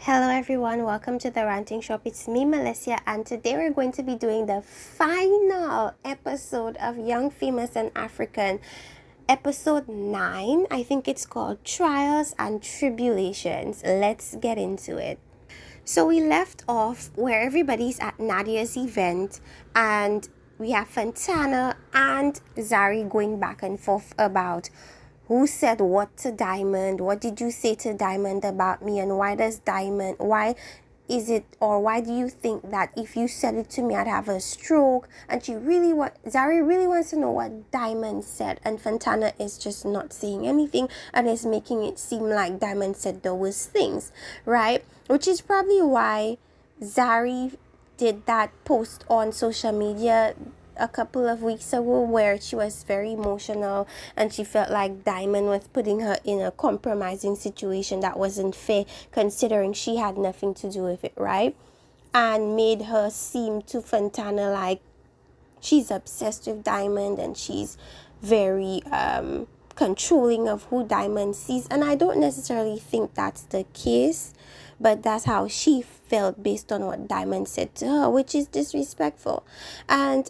Hello everyone, welcome to the Ranting Shop. It's me, Melissa, and today we're going to be doing the final episode of Young, Famous, and African, episode 9. I think it's called Trials and Tribulations. Let's get into it. So we left off where everybody's at Nadia's event, and we have Fantana and Zari going back and forth about who said what to Diamond, what did you say to Diamond about me, and why do you think that if you said it to me I'd have a stroke? And Zari really wants to know what Diamond said, and Fantana is just not saying anything and is making it seem like Diamond said those things, right? Which is probably why Zari did that post on social media a couple of weeks ago where she was very emotional and she felt like Diamond was putting her in a compromising situation that wasn't fair, considering she had nothing to do with it, right? And made her seem to Fantana like she's obsessed with Diamond and she's very controlling of who Diamond sees. And I don't necessarily think that's the case, but that's how she felt based on what Diamond said to her, which is disrespectful. And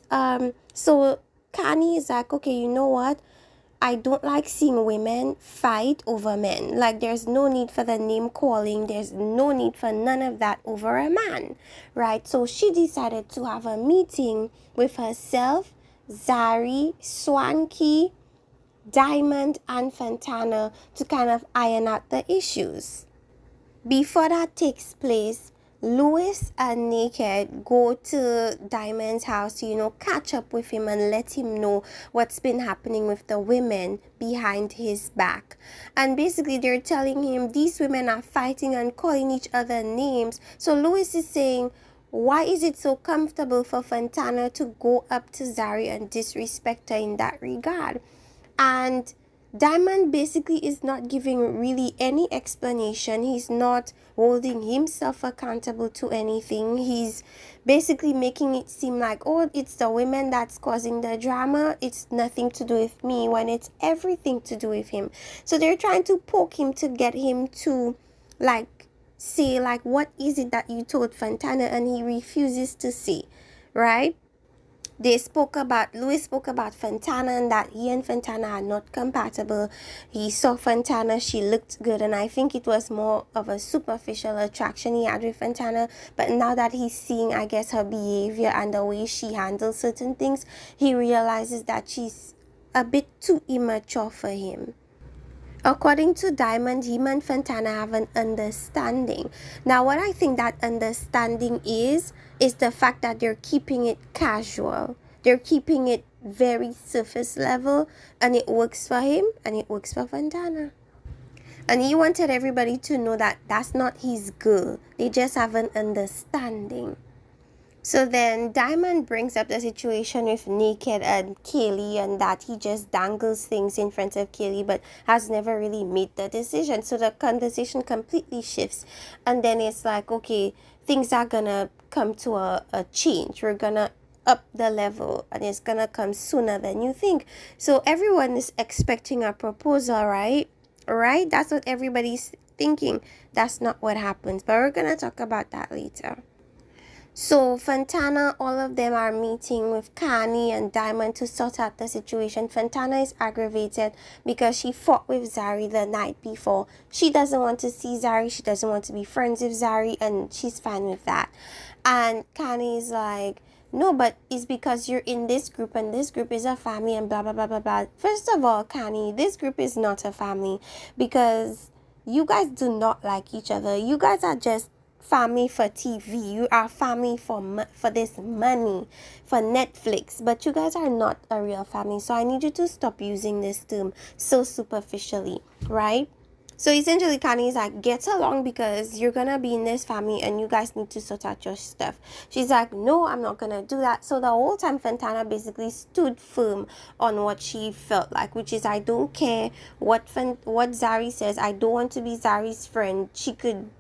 so Kani is like, okay, you know what? I don't like seeing women fight over men. Like, there's no need for the name calling. There's no need for none of that over a man, right? So she decided to have a meeting with herself, Zari, Swanky, Diamond, and Fantana to kind of iron out the issues. Before that takes place, Louis and Naked go to Diamond's house to, catch up with him and let him know what's been happening with the women behind his back. And basically, they're telling him these women are fighting and calling each other names. So Louis is saying, why is it so comfortable for Fantana to go up to Zari and disrespect her in that regard? And Diamond basically is not giving really any explanation. He's not holding himself accountable to anything. He's basically making it seem like, oh, it's the women that's causing the drama. It's nothing to do with me, when it's everything to do with him. So they're trying to poke him to get him to say what is it that you told Fantana, and he refuses to say, right? Louis spoke about Fantana and that he and Fantana are not compatible. He saw Fantana, she looked good, and I think it was more of a superficial attraction he had with Fantana. But now that he's seeing, I guess, her behavior and the way she handles certain things, he realizes that she's a bit too immature for him. According to Diamond, him and Fantana have an understanding. Now, what I think that understanding is the fact that they're keeping it casual. They're keeping it very surface level, and it works for him and it works for Fantana. And he wanted everybody to know that that's not his girl. They just have an understanding. So then Diamond brings up the situation with Naked and Kaylee, and that he just dangles things in front of Kaylee but has never really made the decision. So the conversation completely shifts, and then it's like, okay, things are gonna come to a change. We're gonna up the level and it's gonna come sooner than you think. So everyone is expecting a proposal, right? That's what everybody's thinking. That's not what happens, but we're gonna talk about that later. So Fantana, all of them are meeting with Kani and Diamond to sort out the situation. Fantana is aggravated because she fought with Zari the night before. She doesn't want to see Zari. She doesn't want to be friends with Zari, and she's fine with that. And Kani is like, no, but it's because you're in this group and this group is a family and blah, blah, blah, blah, blah. First of all, Kani, this group is not a family because you guys do not like each other. You guys are just family for TV. You are family for this money, for Netflix, but you guys are not a real family. So I need you to stop using this term so superficially, right? So essentially, Kani is like, get along because you're gonna be in this family and you guys need to sort out your stuff. She's like, no, I'm not gonna do that. So the whole time Fantana basically stood firm on what she felt like, which is, I don't care what Zari says. I don't want to be Zari's friend. She could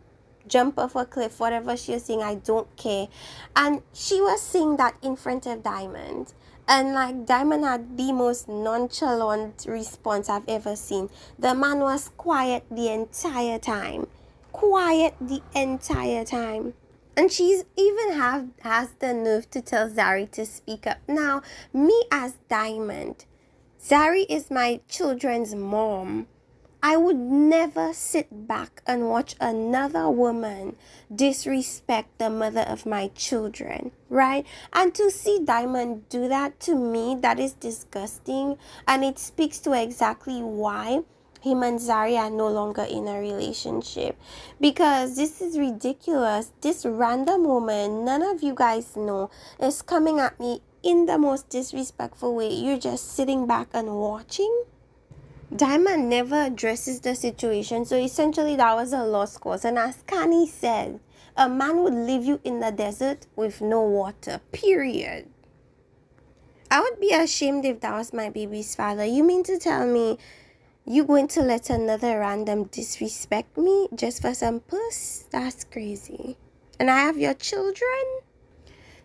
jump off a cliff, whatever she was saying, I don't care. And she was saying that in front of Diamond. And Diamond had the most nonchalant response I've ever seen. The man was quiet the entire time. quiet the entire time. And she's even has the nerve to tell Zari to speak up. Now, me as Diamond, Zari is my children's mom. I would never sit back and watch another woman disrespect the mother of my children, right? And to see Diamond do that, to me, that is disgusting. And it speaks to exactly why him and Zari are no longer in a relationship. Because this is ridiculous. This random woman, none of you guys know, is coming at me in the most disrespectful way. You're just sitting back and watching. Diamond never addresses the situation, so essentially that was a lost cause. And as Kani said, a man would leave you in the desert with no water, period. I would be ashamed if that was my baby's father. You mean to tell me you going to let another random disrespect me just for some puss? That's crazy. And I have your children?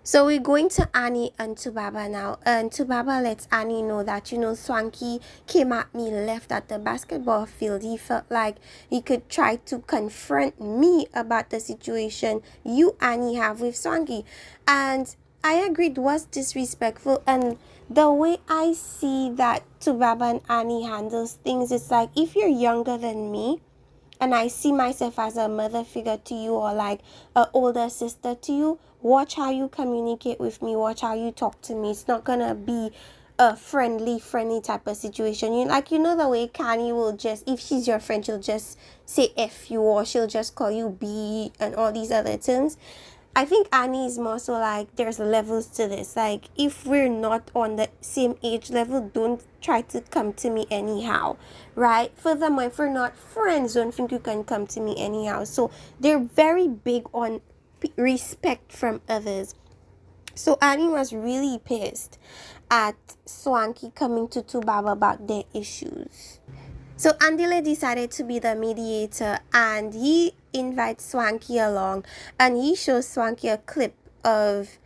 So we're going to Annie and Tubaba now. And Tubaba lets Annie know that, Swanky came at me left at the basketball field. He felt like he could try to confront me about the situation you, Annie, have with Swanky. And I agreed was disrespectful. And the way I see that Tubaba and Annie handles things, it's like, if you're younger than me, and I see myself as a mother figure to you or like an older sister to you, watch how you communicate with me, watch how you talk to me. It's not gonna be a friendly type of situation. You know the way Kanye will just, if she's your friend, she'll just say F you, or she'll just call you B and all these other terms. I think Annie is more so like, there's levels to this. Like, if we're not on the same age level, don't try to come to me anyhow, right? Furthermore, if we're not friends, don't think you can come to me anyhow. So they're very big on respect from others. So Annie was really pissed at Swanky coming to Tubaba about their issues. So Andile decided to be the mediator, and he invites Swanky along, and he shows Swanky a clip of,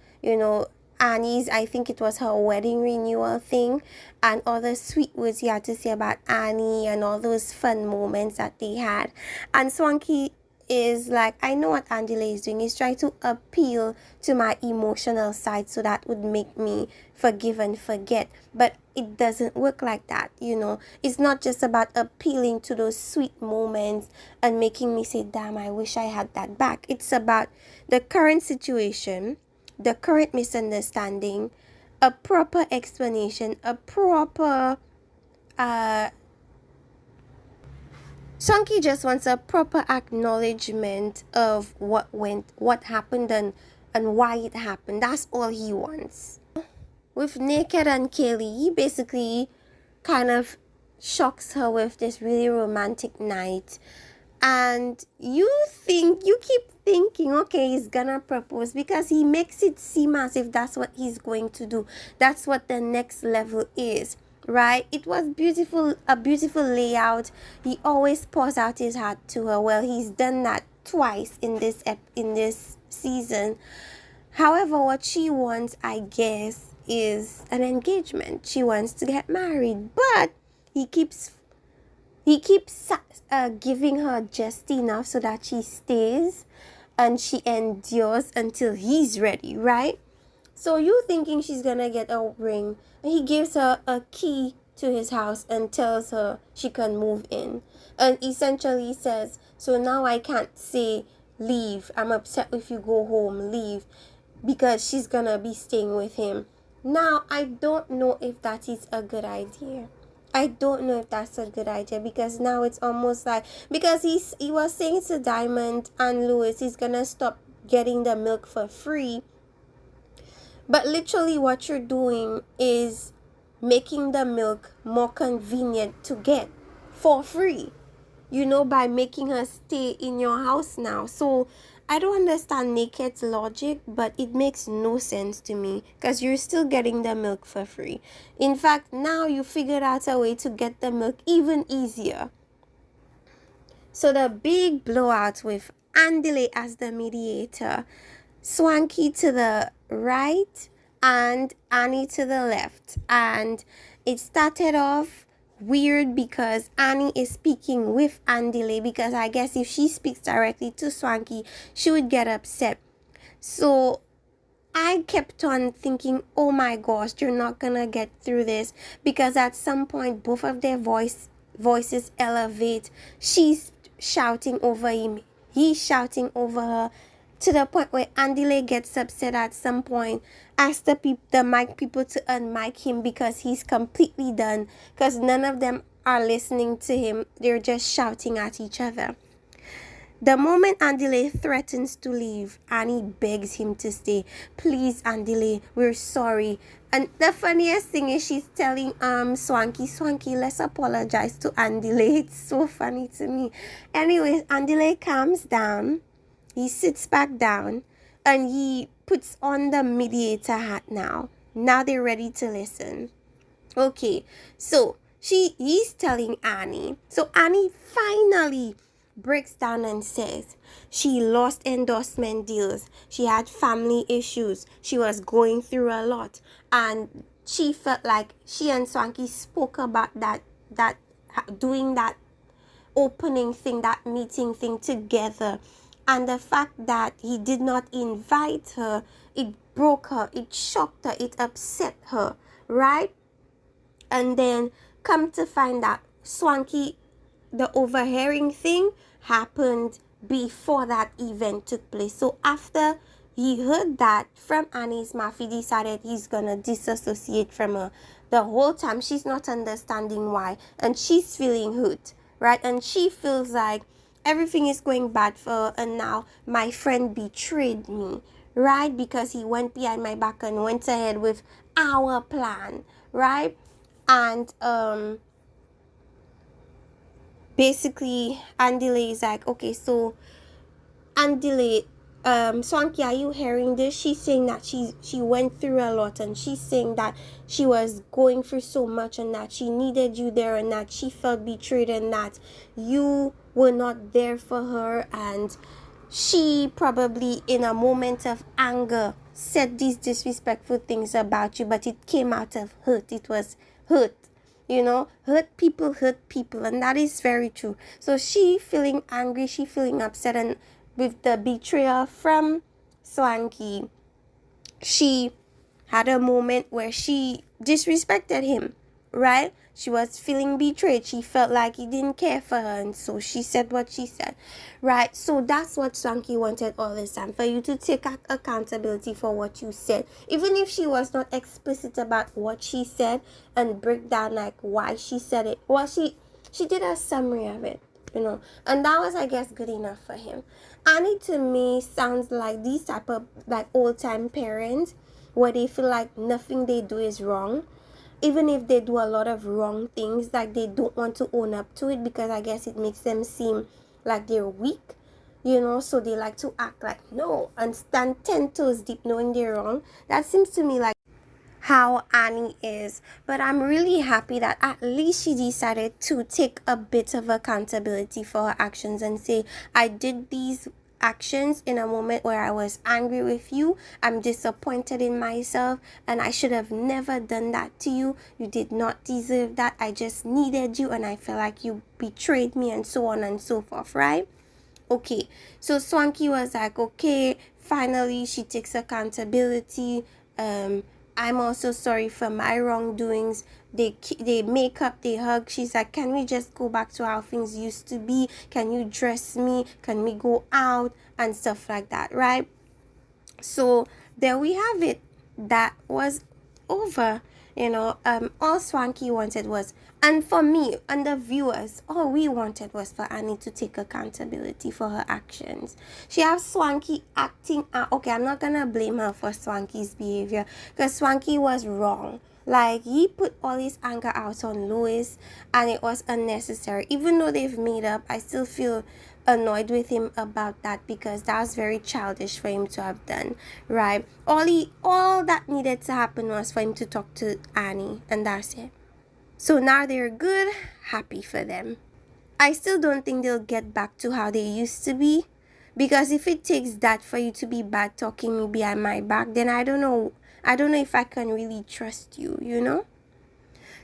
Annie's, I think it was her wedding renewal thing, and all the sweet words he had to say about Annie and all those fun moments that they had. And Swanky is like, I know what Andile is doing. He's trying to appeal to my emotional side so that would make me forgive and forget. But it doesn't work like that, It's not just about appealing to those sweet moments and making me say, damn, I wish I had that back. It's about the current situation, the current misunderstanding, a proper explanation, a proper Swanky just wants a proper acknowledgement of what happened and why it happened. That's all he wants. With Naked and Kaylee, he basically kind of shocks her with this really romantic night. And you keep thinking, okay, he's gonna propose, because he makes it seem as if that's what he's going to do. That's what the next level is. Right? It was a beautiful layout. He always pours out his heart to her. Well, he's done that twice in this season. However, what she wants, I guess, is an engagement. She wants to get married, but he keeps giving her just enough so that she stays and she endures until he's ready, right? So you thinking she's gonna get a ring, and he gives her a key to his house and tells her she can move in, and essentially says, so now I can't say leave, I'm upset if you go home, leave, because she's gonna be staying with him. Now I don't know if that is a good idea. I don't know if that's a good idea, because now it's almost like, because he was saying to Diamond and Louis he's gonna stop getting the milk for free. But literally what you're doing is making the milk more convenient to get for free, by making her stay in your house now. So I don't understand Naked's logic, but it makes no sense to me, because you're still getting the milk for free. In fact, now you figured out a way to get the milk even easier. So the big blowout with Andile as the mediator, Swanky to the right and Annie to the left, and it started off weird because Annie is speaking with Andile, because I guess if she speaks directly to Swanky, she would get upset. So I kept on thinking, oh my gosh, you're not gonna get through this, because at some point both of their voices elevate. She's shouting over him, he's shouting over her, to the point where Andile gets upset at some point, asks the mic people to unmic him because he's completely done, because none of them are listening to him. They're just shouting at each other. The moment Andile threatens to leave, Annie begs him to stay. Please, Andile, we're sorry. And the funniest thing is she's telling Swanky, let's apologize to Andile. It's so funny to me. Anyways, Andile calms down. He sits back down and he puts on the mediator hat now. Now they're ready to listen. Okay, so he's telling Annie. So Annie finally breaks down and says she lost endorsement deals, she had family issues, she was going through a lot, and she felt like she and Swanky spoke about that doing that opening thing, that meeting thing together, and the fact that he did not invite her, it broke her, it shocked her, it upset her, right? And then come to find out, Swanky, the overhearing thing happened before that event took place. So after he heard that from Annie's mouth, he decided he's gonna disassociate from her. The whole time she's not understanding why, and she's feeling hurt, right? And she feels like everything is going bad for her, and now my friend betrayed me, right? Because he went behind my back and went ahead with our plan, right? And basically Andile is like, okay, so Andile, Swanky, are you hearing this? She's saying that she went through a lot, and she's saying that she was going through so much, and that she needed you there, and that she felt betrayed, and that you were not there for her, and she probably in a moment of anger said these disrespectful things about you, but it came out of hurt. It was hurt. Hurt people, and that is very true. So she feeling angry, she feeling upset, and with the betrayal from Swanky, she had a moment where she disrespected him, right? She was feeling betrayed. She felt like he didn't care for her, and so she said what she said, right? So that's what Swanky wanted all this time, for you to take accountability for what you said, even if she was not explicit about what she said, and break down like why she said it. Well, she did a summary of it, and that was, I guess, good enough for him. Annie to me sounds like these type of like old-time parents, where they feel like nothing they do is wrong, even if they do a lot of wrong things, like they don't want to own up to it, because I guess it makes them seem like they're weak, so they like to act like no and stand 10 toes deep knowing they're wrong. That seems to me like how Annie is. But I'm really happy that at least she decided to take a bit of accountability for her actions and say, I did these actions in a moment where I was angry with you. I'm disappointed in myself, and I should have never done that to you. You did not deserve that. I just needed you, and I felt like you betrayed me, and so on and so forth, right? Okay, so Swanky was like, okay, finally she takes accountability. I'm also sorry for my wrongdoings. They make up, they hug. She's like, can we just go back to how things used to be? Can you dress me? Can we go out? And stuff like that, right? So there we have it. That was over. All Swanky wanted was, and for me and the viewers, all we wanted was for Annie to take accountability for her actions. She has Swanky acting out. Okay, I'm not gonna blame her for Swanky's behavior, because Swanky was wrong. Like, he put all his anger out on Louis, and it was unnecessary. Even though they've made up, I still feel annoyed with him about that, because that was very childish for him to have done, right? All that needed to happen was for him to talk to Annie, and that's it. So now they're good, happy for them. I still don't think they'll get back to how they used to be, because if it takes that for you to be bad talking me behind my back, then I don't know if I can really trust you,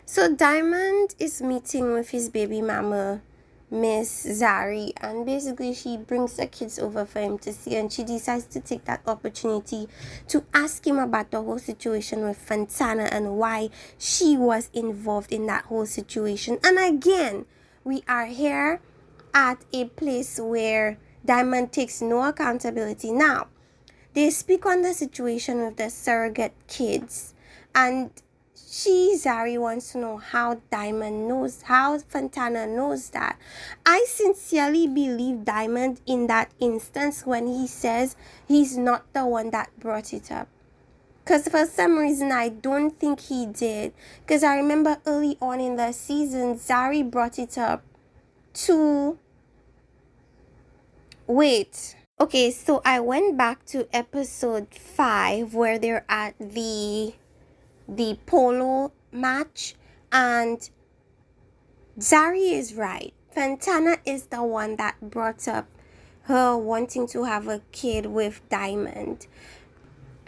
So Diamond is meeting with his baby mama, Miss Zari, and basically she brings the kids over for him to see, and she decides to take that opportunity to ask him about the whole situation with Fontana and why she was involved in that whole situation. And again, we are here at a place where Diamond takes no accountability. Now, they speak on the situation with the surrogate kids, and Zari wants to know how Diamond knows, how Fontana knows that. I sincerely believe Diamond in that instance when he says he's not the one that brought it up. Because for some reason, I don't think he did. Because I remember early on in the season, Zari brought it up to... Wait. Okay, so I went back to episode 5 where they're at the polo match, and Zari is right. Fontana is the one that brought up her wanting to have a kid with Diamond.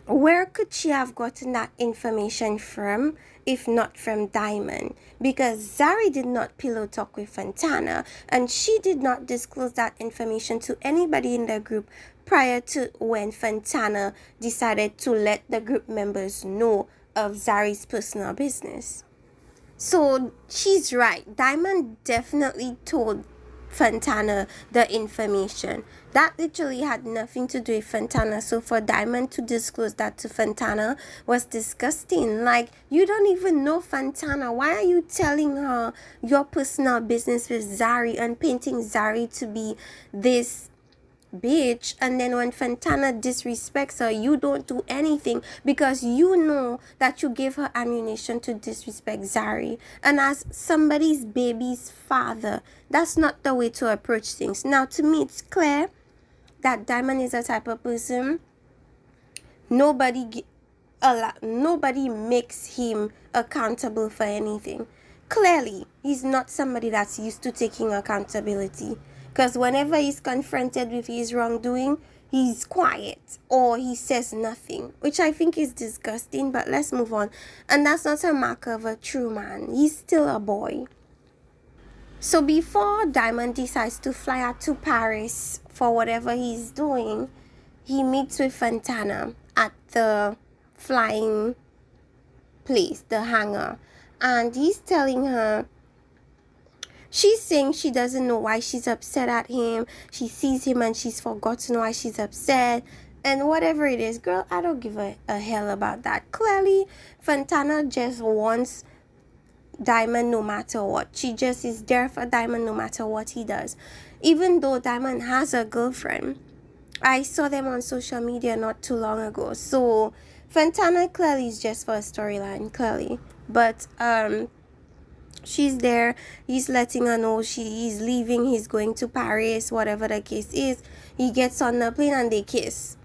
Where could she have gotten that information from if not from Diamond? Because Zari did not pillow talk with Fontana, and she did not disclose that information to anybody in the group prior to when Fontana decided to let the group members know of Zari's personal business. So she's right. Diamond definitely told Fontana the information. That literally had nothing to do with Fontana. So for Diamond to disclose that to Fontana was disgusting. Like, you don't even know Fontana. Why are you telling her your personal business with Zari and painting Zari to be this bitch? And then when Fontana disrespects her, you don't do anything because you know that you gave her ammunition to disrespect Zari. And as somebody's baby's father, that's not the way to approach things. Now, to me, it's clear that Diamond is the type of person nobody makes him accountable for anything. Clearly, he's not somebody that's used to taking accountability. Because whenever he's confronted with his wrongdoing, he's quiet or he says nothing, which I think is disgusting, but let's move on. And that's not a mark of a true man. He's still a boy. So before Diamond decides to fly out to Paris for whatever he's doing, he meets with Fontana at the flying place, the hangar. And he's telling her, she's saying she doesn't know why she's upset at him. She sees him and she's forgotten why she's upset. And whatever it is, girl, I don't give a hell about that. Clearly, Fontana just wants Diamond no matter what. She just is there for Diamond no matter what he does. Even though Diamond has a girlfriend. I saw them on social media not too long ago. So, Fontana clearly is just for a storyline, clearly. But, she's there. He's letting her know he's leaving. He's going to Paris, whatever the case is. He gets on the plane and they kiss.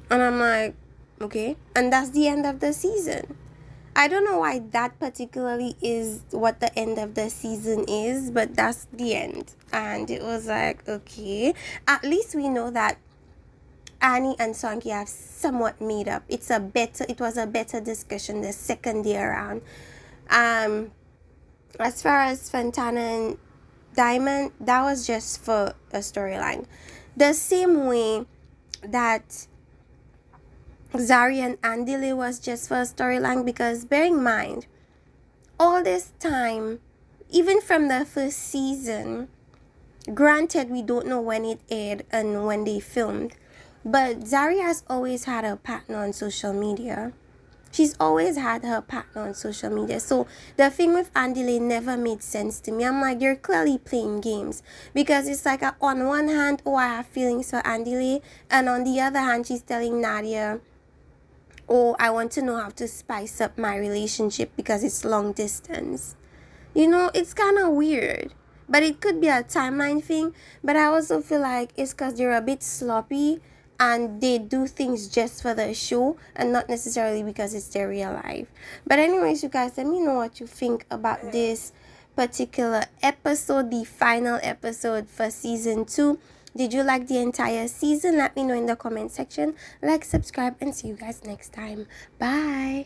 And I'm like, okay. And that's the end of the season. I don't know why that particularly is what the end of the season is, but that's the end. And it was like, okay. At least we know that Annie and Sonky have somewhat made up. It was a better discussion the second day around. As far as Fontana and Diamond, that was just for a storyline. The same way that Zari and Andile was just for a storyline, because bear in mind, all this time, even from the first season, granted we don't know when it aired and when they filmed, but Zari has always had a partner on social media. She's always had her partner on social media. So the thing with Andile never made sense to me. I'm like, you're clearly playing games. Because it's like, on one hand, oh, I have feelings for Andile. And on the other hand, she's telling Nadia, oh, I want to know how to spice up my relationship because it's long distance. You know, it's kind of weird. But it could be a timeline thing. But I also feel like it's because they're a bit sloppy and they do things just for the show and not necessarily because it's their real life. But anyways, you guys, let me know what you think about this particular episode, the final episode for season 2. Did you like the entire season? Let me know in the comment section. Like, subscribe, and see you guys next time. Bye.